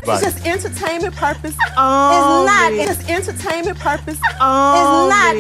It's just entertainment purpose. It's not. It's just entertainment purpose. It's not.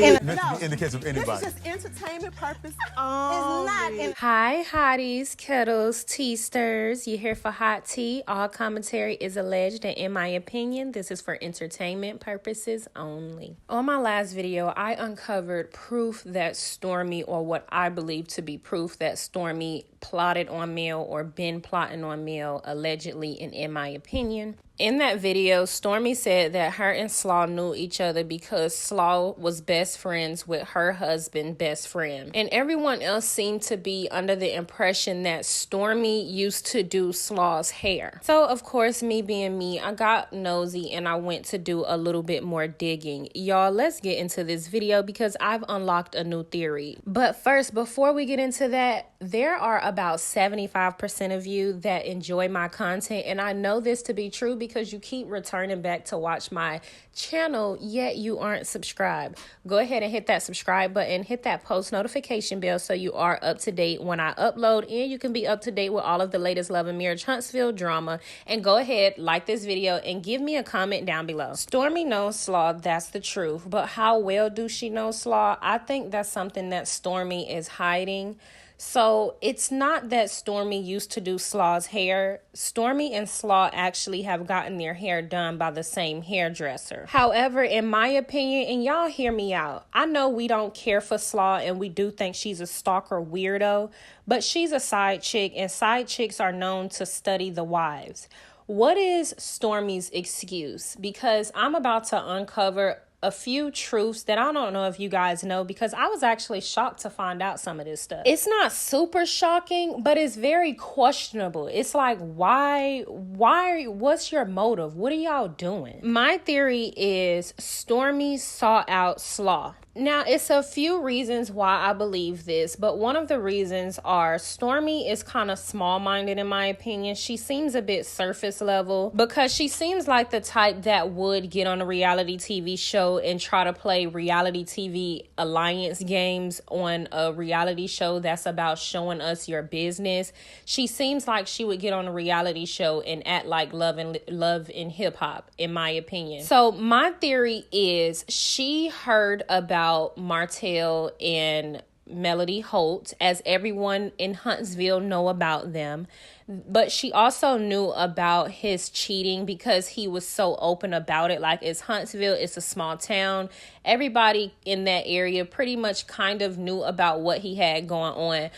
In the case of anybody. It's just entertainment purpose. It's not. Hi, hotties, kettles, tea-sters. You're here for hot tea. All commentary is alleged, and in my opinion, this is for entertainment purposes only. On my last video, I uncovered proof that Stormi, or what I believe to be proof that Stormi plotted on Mel or been plotting on Mel, allegedly, and in my opinion. In that video, Stormi said that her and Slaw knew each other because Slaw was best friends with her husband, best friend. And everyone else seemed to be under the impression that Stormi used to do Slaw's hair. So, of course, me being me, I got nosy and I went to do a little bit more digging. Y'all, let's get into this video because I've unlocked a new theory. But first, before we get into that, there are about 75% of you that enjoy my content, and I know this to be true because you keep returning back to watch my channel, yet you aren't subscribed. Go ahead and hit that subscribe button, hit that post notification bell so you are up to date when I upload, and you can be up to date with all of the latest Love and Marriage Huntsville drama. And go ahead, like this video, and give me a comment down below. Stormi knows Slaw, that's the truth, but how well do she know Slaw? I think that's something that Stormi is hiding. So it's not that Stormi used to do Slaw's hair. Stormi and Slaw actually have gotten their hair done by the same hairdresser. However, in my opinion, and y'all hear me out, I know we don't care for Slaw and we do think she's a stalker weirdo, but she's a side chick and side chicks are known to study the wives. What is Stormi's excuse? Because I'm about to uncover a few truths that I don't know if you guys know, because I was actually shocked to find out some of this stuff. It's not super shocking, but it's very questionable. It's like, why, what's your motive? What are y'all doing? My theory is Stormi sought out Slaw. Now, it's a few reasons why I believe this, but one of the reasons are Stormi is kind of small-minded in my opinion. She seems a bit surface level because she seems like the type that would get on a reality TV show and try to play reality TV alliance games on a reality show that's about showing us your business. She seems like she would get on a reality show and act like love and hip hop, in my opinion. So my theory is she heard about Martell and Melody Holt, as everyone in Huntsville know about them, but she also knew about his cheating because he was so open about it. Like, it's Huntsville, it's a small town. Everybody in that area pretty much kind of knew about what he had going on,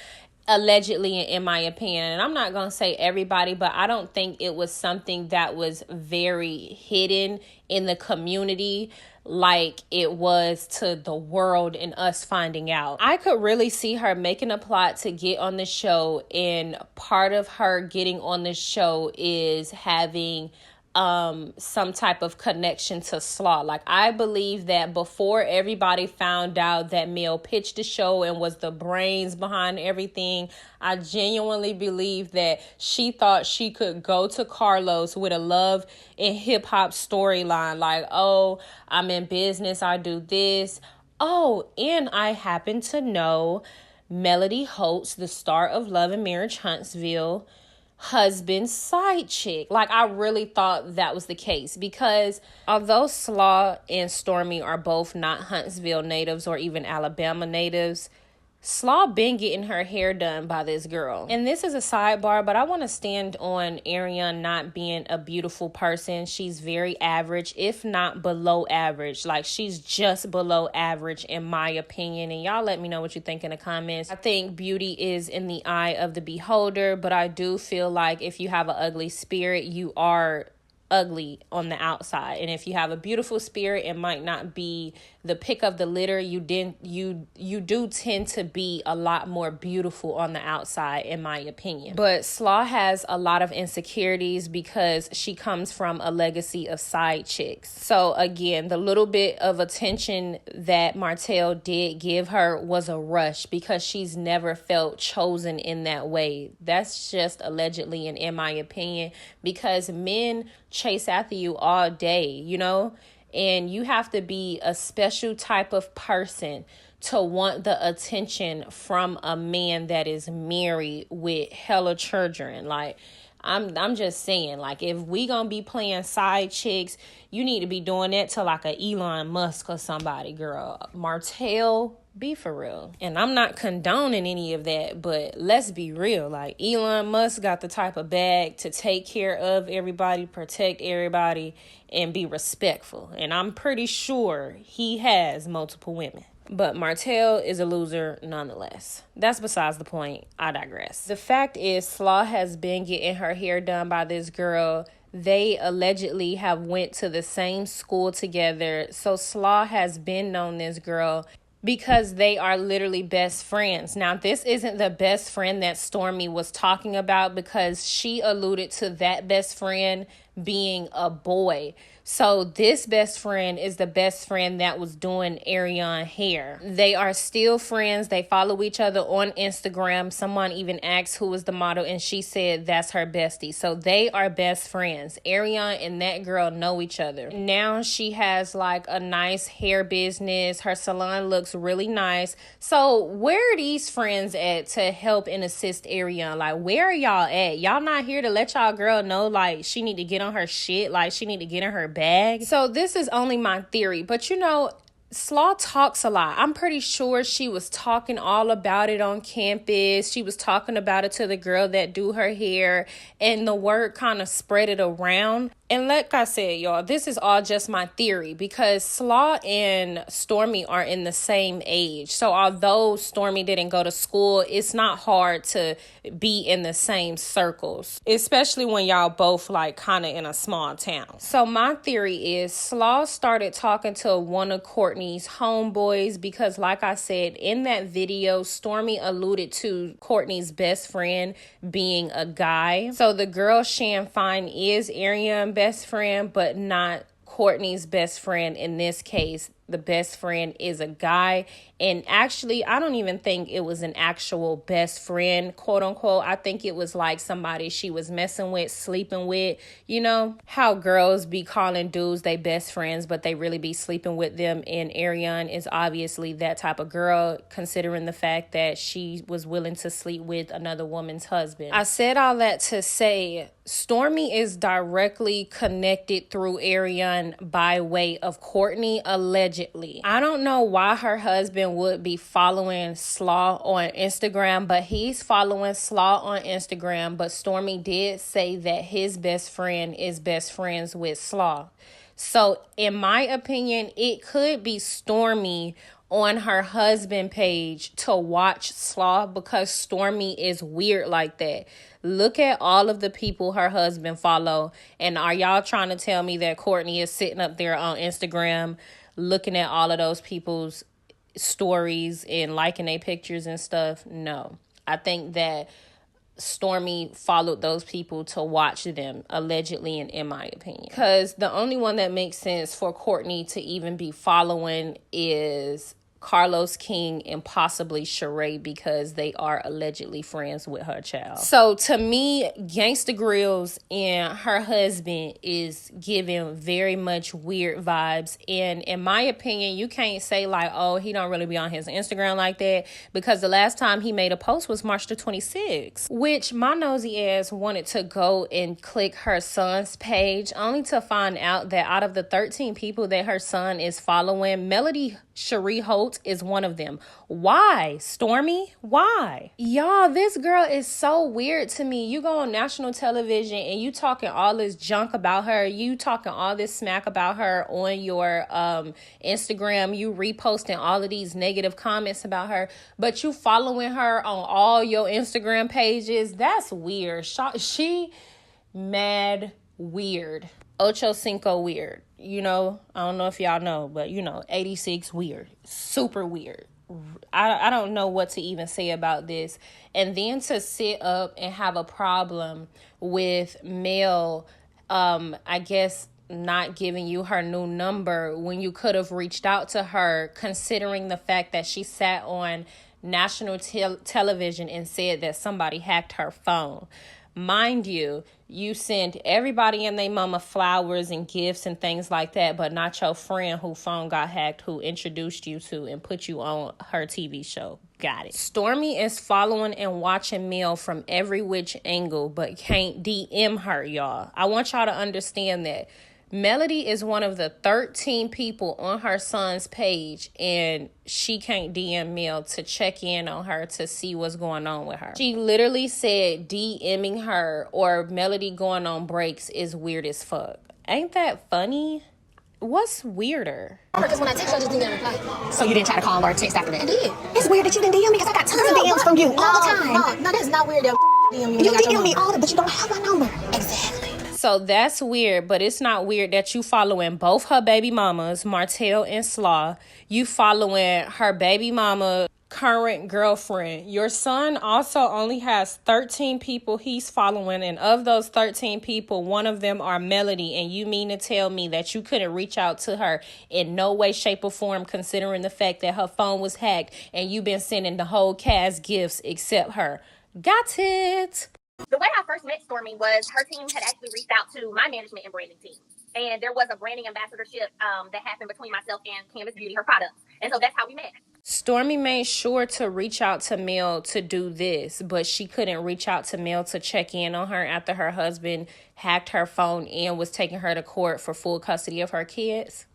allegedly, in my opinion. And I'm not going to say everybody, but I don't think it was something that was very hidden in the community like it was to the world and us finding out. I could really see her making a plot to get on the show, and part of her getting on the show is having some type of connection to Slaw. Like, I believe that before everybody found out that Mel pitched the show and was the brains behind everything, I genuinely believe that she thought she could go to Carlos with a love and hip hop storyline. Like, oh, I'm in business, I do this. Oh, and I happen to know Melody Holtz, the star of Love and Marriage Huntsville, husband's side chick. Like, I really thought that was the case because although Slaw and Stormi are both not Huntsville natives or even Alabama natives, Slaw been getting her hair done by this girl. And this is a sidebar, but I want to stand on Ariane not being a beautiful person. She's very average, if not below average. Like, she's just below average in my opinion. And y'all let me know what you think in the comments. I think beauty is in the eye of the beholder, but I do feel like if you have an ugly spirit, you are ugly on the outside. And if you have a beautiful spirit, it might not be the pick of the litter. You do tend to be a lot more beautiful on the outside, in my opinion. But Slaw has a lot of insecurities because she comes from a legacy of side chicks. So again, the little bit of attention that Martell did give her was a rush because she's never felt chosen in that way. That's just allegedly, and in my opinion, because men chase after you all day, you know, and you have to be a special type of person to want the attention from a man that is married with hella children. Like, I'm just saying, like, if we gonna be playing side chicks, you need to be doing that to like a Elon Musk or somebody, girl. Martell, be for real. And I'm not condoning any of that, but let's be real. Like, Elon Musk got the type of bag to take care of everybody, protect everybody, and be respectful. And I'm pretty sure he has multiple women. But Martell is a loser nonetheless. That's besides the point. I digress. The fact is, Slaw has been getting her hair done by this girl. They allegedly have went to the same school together. So Slaw has been known this girl because they are literally best friends. Now, this isn't the best friend that Stormi was talking about, because she alluded to that best friend being a boy. So this best friend is the best friend that was doing Ariane hair. They are still friends. They follow each other on Instagram. Someone even asked who was the model, and she said that's her bestie. So they are best friends. Ariane and that girl know each other. Now she has like a nice hair business. Her salon looks really nice. So where are these friends at to help and assist Ariane? Like, where are y'all at? Y'all not here to let y'all girl know like she need to get on her shit, like she need to get in her bag? So this is only my theory, but you know, Slaw talks a lot. I'm pretty sure she was talking all about it on campus. She was talking about it to the girl that do her hair, and the word kind of spread it around. And like I said, y'all, this is all just my theory, because Slaw and Stormi are in the same age. So although Stormi didn't go to school, it's not hard to be in the same circles, especially when y'all both like kind of in a small town. So my theory is Slaw started talking to one of Courtney's homeboys, because like I said, in that video, Stormi alluded to Courtney's best friend being a guy. So the girl Shan Fine is Ariane's best friend, but not Courtney's best friend in this case. The best friend is a guy. And actually, I don't even think it was an actual best friend, quote unquote. I think it was like somebody she was messing with, sleeping with. You know how girls be calling dudes they best friends, but they really be sleeping with them. And Ariane is obviously that type of girl, considering the fact that she was willing to sleep with another woman's husband. I said all that to say Stormi is directly connected through Ariane by way of Courtney, allegedly. I don't know why her husband would be following Slaw on Instagram, but he's following Slaw on Instagram. But Stormi did say that his best friend is best friends with Slaw. So in my opinion, it could be Stormi on her husband page to watch Slaw, because Stormi is weird like that. Look at all of the people her husband follow, and are y'all trying to tell me that Courtney is sitting up there on Instagram looking at all of those people's stories and liking their pictures and stuff? No. I think that Stormi followed those people to watch them, allegedly, and in my opinion. Because the only one that makes sense for Courtney to even be following is Carlos King and possibly Sheree, because they are allegedly friends with her child. So to me, Gangsta Grills and her husband is giving very much weird vibes. And in my opinion, you can't say like, oh, he don't really be on his Instagram like that, because the last time he made a post was March the 26th, which my nosy ass wanted to go and click her son's page, only to find out that out of the 13 people that her son is following, Melody Cherie Holt is one of them. Why, Stormi? Why? Y'all, this girl is so weird to me. You go on national television and you talking all this junk about her. You talking all this smack about her on your Instagram. You reposting all of these negative comments about her, but you following her on all your Instagram pages. That's weird. She mad weird. Ocho Cinco weird. You know, I don't know if y'all know, but you know, 86 weird. Super weird. I don't know what to even say about this. And then to sit up and have a problem with Mel, I guess, not giving you her new number when you could have reached out to her, considering the fact that she sat on national television and said that somebody hacked her phone. Mind you, you sent everybody and their mama flowers and gifts and things like that, but not your friend whose phone got hacked, who introduced you to and put you on her TV show. Got it. Stormi is following and watching Mel from every which angle, but can't DM her, y'all. I want y'all to understand that. Melody is one of the 13 people on her son's page, and she can't DM Mel to check in on her to see what's going on with her. She literally said DMing her or Melody going on breaks is weird as fuck. Ain't that funny? What's weirder? Because when I text her, I just didn't reply. So you didn't try to call or text after that? I did. It's weird that you didn't DM me because I got tons of DMs from you all the time. No, that's not weird. That DM you. You DM me all the, but you don't have my number. Exactly. So that's weird, but it's not weird that you following both her baby mamas, Stormi and Slaw. You following her baby mama, current girlfriend. Your son also only has 13 people he's following, and of those 13 people, one of them are Melody, and you mean to tell me that you couldn't reach out to her in no way, shape, or form, considering the fact that her phone was hacked and you've been sending the whole cast gifts except her? Got it. The way I first met Stormi was her team had actually reached out to my management and branding team. And there was a branding ambassadorship that happened between myself and Canvas Beauty, her products. And so that's how we met. Stormi made sure to reach out to Mel to do this, but she couldn't reach out to Mel to check in on her after her husband hacked her phone and was taking her to court for full custody of her kids.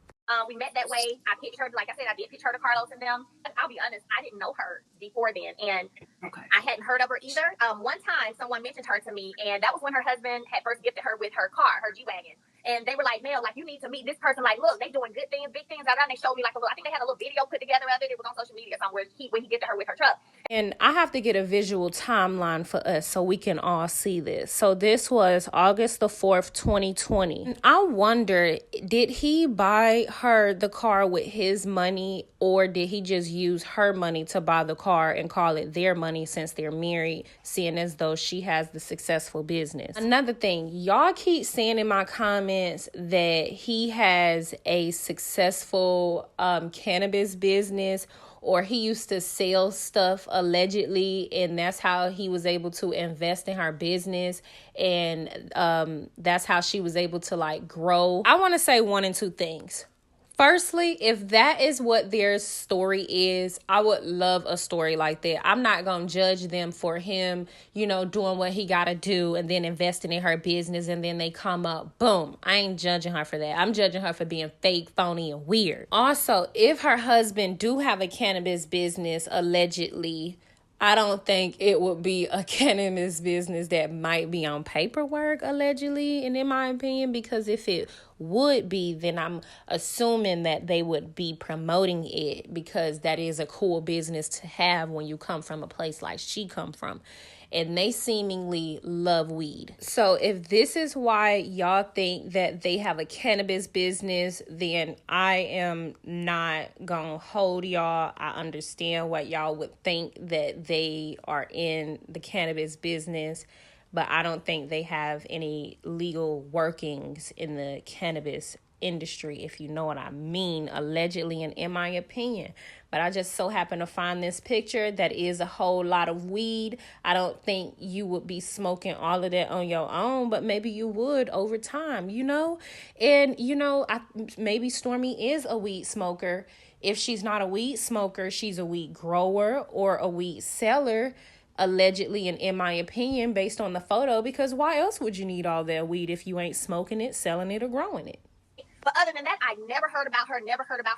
We met that way. I pitched her, like I said, I did pitch her to Carlos and them. I'll be honest, I didn't know her before then, and I hadn't heard of her either. One time, someone mentioned her to me, and that was when her husband had first gifted her with her car, her G-Wagon. And they were like, Mel, like, you need to meet this person. Like, look, they doing good things, big things. And they showed me like a little, I think they had a little video put together of it. It was on social media somewhere when he gifted her with her truck. And I have to get a visual timeline for us so we can all see this. So this was August the 4th, 2020. And I wonder, did he buy her the car with his money, or did he just use her money to buy the car and call it their money since they're married, seeing as though she has the successful business? Another thing, y'all keep saying in my comments that he has a successful cannabis business, or he used to sell stuff allegedly, and that's how he was able to invest in her business, and that's how she was able to like grow. I want to say one and two things. Firstly, if that is what their story is, I would love a story like that. I'm not going to judge them for him, doing what he got to do and then investing in her business, and then they come up, boom. I ain't judging her for that. I'm judging her for being fake, phony, and weird. Also, if her husband do have a cannabis business, allegedly, I don't think it would be a cannabis business that might be on paperwork, allegedly, and in my opinion, because if it would be, then I'm assuming that they would be promoting it, because that is a cool business to have when you come from a place like she come from. And they seemingly love weed. So if this is why y'all think that they have a cannabis business, then I am not gonna hold y'all. I understand what y'all would think, that they are in the cannabis business, but I don't think they have any legal workings in the cannabis industry, if you know what I mean, allegedly and in my opinion. But I just so happen to find this picture that is a whole lot of weed. I don't think you would be smoking all of that on your own, but maybe you would over time, And, maybe Stormi is a weed smoker. If she's not a weed smoker, she's a weed grower or a weed seller, allegedly, and in my opinion, based on the photo, because why else would you need all that weed if you ain't smoking it, selling it, or growing it? But other than that, I never heard about her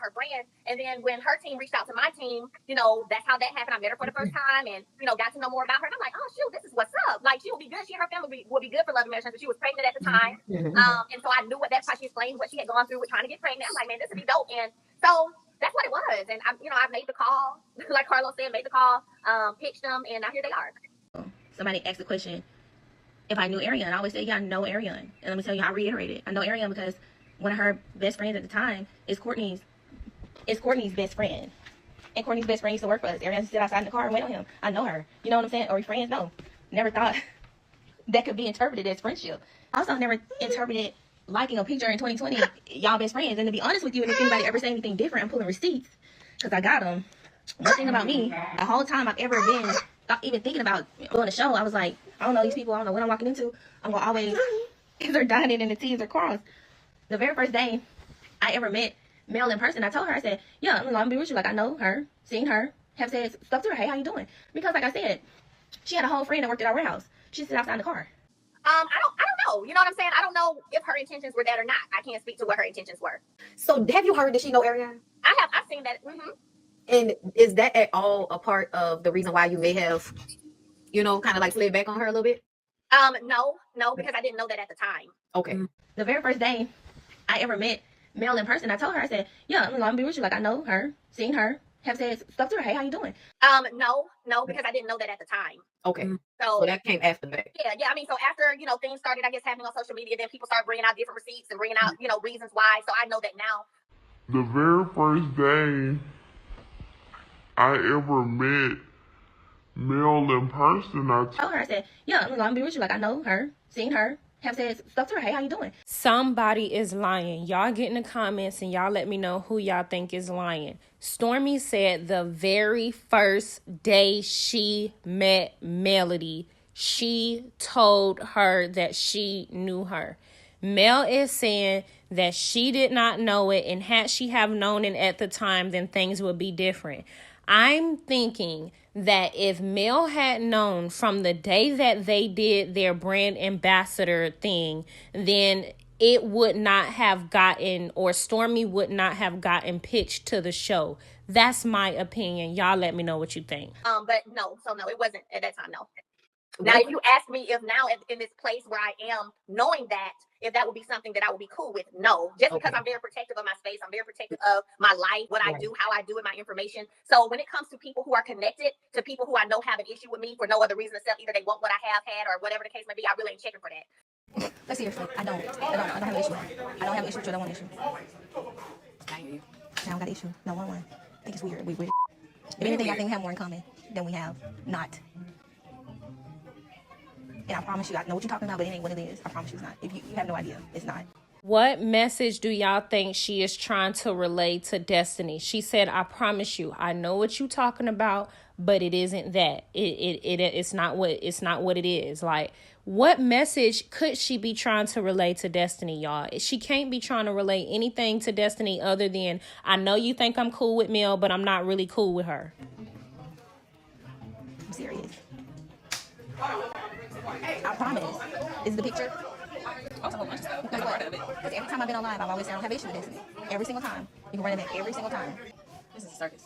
brand. And then when her team reached out to my team, that's how that happened. I met her for the first time and, got to know more about her. And I'm like, oh, shoot, this is what's up. Like, she will be good. She and her family will be good for Love and Medicine. She was pregnant at the time. And so I knew that's how she explained what she had gone through with trying to get pregnant. I'm like, man, this would be dope. And so that's what it was. And I made the call, like Carlos said, made the call, pitched them, and now here they are. Somebody asked the question if I knew Ariane. I always say, yeah, I know Ariane. And let me tell you, I reiterate it. I know Ariane because one of her best friends at the time is Courtney's best friend. And Courtney's best friend used to work for us. Ariane sit outside in the car and wait on him. I know her. You know what I'm saying? Or friends? No. Never thought that could be interpreted as friendship. I also never interpreted liking a picture in 2020, y'all best friends. And to be honest with you, and if anybody ever say anything different, I'm pulling receipts because I got them. One thing about me, the whole time I've ever been even thinking about doing a show, I was like, I don't know these people. I don't know what I'm walking into. I'm going to always either dining and the T's are crossed. The very first day I ever met Mel in person, I told her, I said, yeah, I'm going to be with you. Like, I know her, seen her, have said stuff to her. Hey, how you doing? Because, like I said, she had a whole friend that worked at our warehouse. She sit outside in the car. I don't know. You know what I'm saying? I don't know if her intentions were that or not. I can't speak to what her intentions were. So have you heard that she know Ariane? I've seen that. Mm-hmm. And is that at all a part of the reason why you may have, you know, kind of like slid back on her a little bit? No, because I didn't know that at the time. Okay. The very first day I ever met Mel in person, I told her, I said, yeah, I'm going to be with you. Like, I know her, seen her, have said stuff to her. Hey, how you doing? No, because I didn't know that at the time. Okay. So that came after that. Yeah. I mean, so after, you know, things started, I guess, happening on social media, then people started bringing out different receipts and bringing out, you know, reasons why. So I know that now. The very first day I ever met Mel in person, I told her, I said, yeah, I'm going to be with you. Like, I know her, seen her, have said stuff to her. Hey, how you doing? Somebody is lying. Y'all get in the comments and y'all let me know who y'all think is lying. Stormy said the very first day she met Melody, she told her that she knew her. Mel is saying that she did not know it, and had she have known it at the time, then things would be different. I'm thinking that if Mel had known from the day that they did their brand ambassador thing, then it would not have gotten, or Stormy would not have gotten pitched to the show. That's my opinion. Y'all let me know what you think. But no, it wasn't at that time, no. Now, if you ask me if now in this place where I am, knowing that, if that would be something that I would be cool with, no. Just because I'm very protective of my space, I'm very protective of my life, what I do, how I do it, my information. So when it comes to people who are connected, to people who I know have an issue with me for no other reason except either they want what I have had or whatever the case may be, I really ain't checking for that. But seriously, I don't have an issue. I don't have an issue with you. I don't want an issue. I hear you. I don't got an issue. No, one. I think it's weird. If anything, I think we have more in common than we have not. And I promise you, I know what you're talking about, but it ain't what it is. I promise you it's not. If you have no idea, it's not. What message do y'all think she is trying to relay to Destiny? She said, I promise you, I know what you're talking about, but it isn't that. It's not what it is. Like, what message could she be trying to relay to Destiny, y'all? She can't be trying to relay anything to Destiny other than, I know you think I'm cool with Mel, but I'm not really cool with her. I'm serious. I promise. Is the picture? Because every time I've been on live, I've always said I don't have issue with Destiny. Every single time. You can run it back every single time. This is a circus.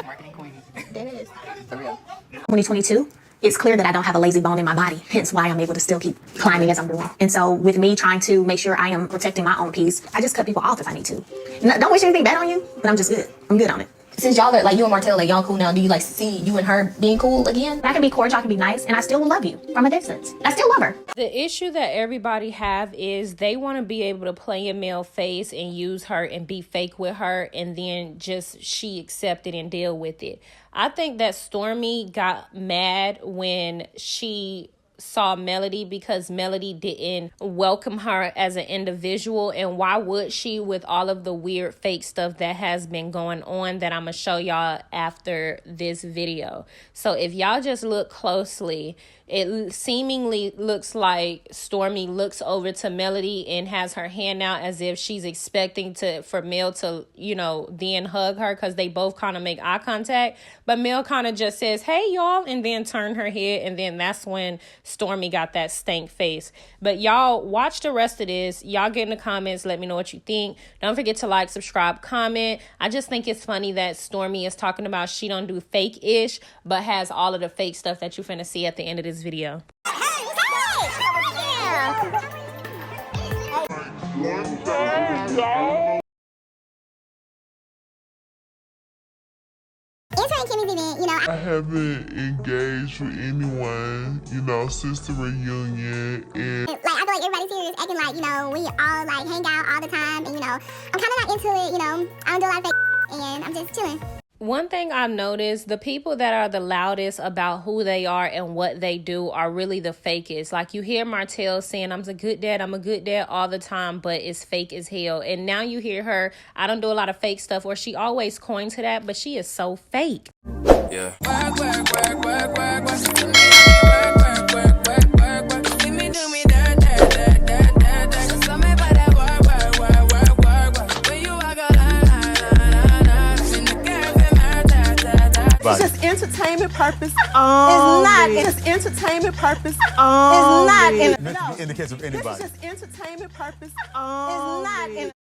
Marketing queen. That is. For real. 2022, it's clear that I don't have a lazy bone in my body, hence why I'm able to still keep climbing as I'm doing. And so with me trying to make sure I am protecting my own peace, I just cut people off if I need to. No, don't wish anything bad on you, but I'm just good. I'm good on it. Since y'all are, like, you and Martell, like, y'all cool now, do you, like, see you and her being cool again? I can be cordial, I can be nice, and I still will love you from a distance. I still love her. The issue that everybody have is they want to be able to play a male face and use her and be fake with her, and then just she accept it and deal with it. I think that Stormy got mad when she saw Melody because Melody didn't welcome her as an individual, and why would she with all of the weird fake stuff that has been going on that I'm gonna show y'all after this video. So if y'all just look closely, it seemingly looks like Stormy looks over to Melody and has her hand out as if she's expecting for Mel to, you know, then hug her, because they both kind of make eye contact. But Mel kind of just says, hey, y'all, and then turn her head. And then that's when Stormy got that stank face. But y'all watch the rest of this. Y'all get in the comments. Let me know what you think. Don't forget to like, subscribe, comment. I just think it's funny that Stormy is talking about she don't do fake-ish, but has all of the fake stuff that you finna see at the end of this video. Entering Kimmy's event, you know, I haven't engaged with anyone, you know, since the reunion. And like, I feel like everybody's here is acting like, you know, we all like hang out all the time, and you know, I'm kind of not into it, you know, I don't do a lot of fake and I'm just chilling. One thing I've noticed, the people that are the loudest about who they are and what they do are really the fakest. Like, you hear Martell saying, I'm a good dad all the time, but it's fake as hell. And now you hear her, I don't do a lot of fake stuff, or she always coins to that, but she is so fake. Yeah. It's just entertainment purpose only. It's not. It's just entertainment purpose only. It's not. Meant to be in the case of anybody. It's just entertainment purpose only. It's not.